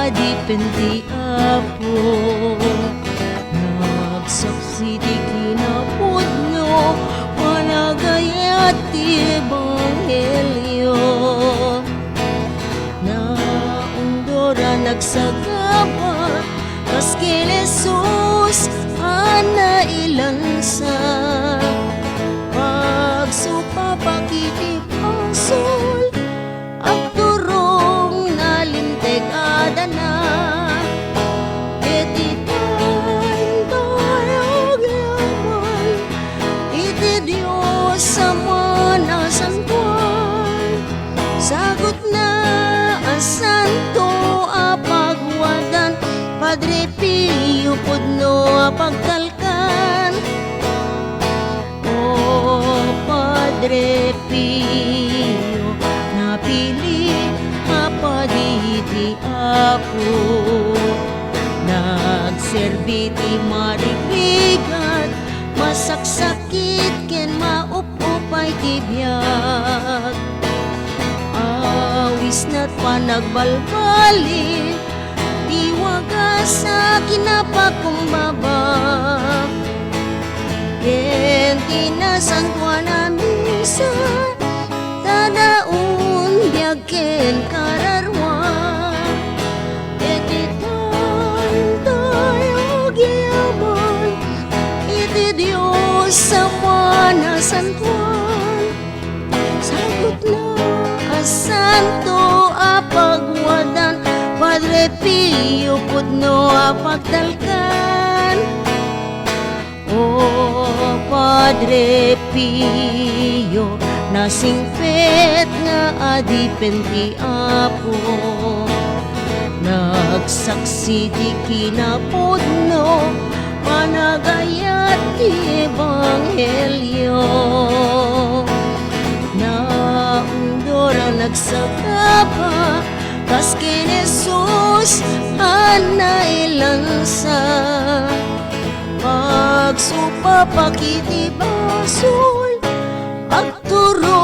adipenti apo nagsaksiti kinapudno panagayat ti Ebanghelyo na undora nagsagaba kas ken Jesus ana ilansa pagsupa pakiti pasol at turong nalintek adana etitan tayog yaman iti Diyos sa mana santuan sagot na ang santo apagwadan Padre Pio pudno apagtalkan o Padre Pio napili apaditi apo nagserbiti marigrigat masaksakit ken maupupay tibiyag awis na't panagbalbali tiwaga sa kinapakumbaba ken tinasantuan na misa tadaon biag ken kararwa etitan tayo giyaman iti Diyos sa mana santuan sagot na asanto apagwadan Padre Pio pudno apagtalkan o Padre Pio nasingpet nga adipenti apo nagsaksi di kinapudno panagayat ti Ebanghelyo na undora nagsagaba kas ken Jesus ana ilansa pagsupa pakiti basol at turo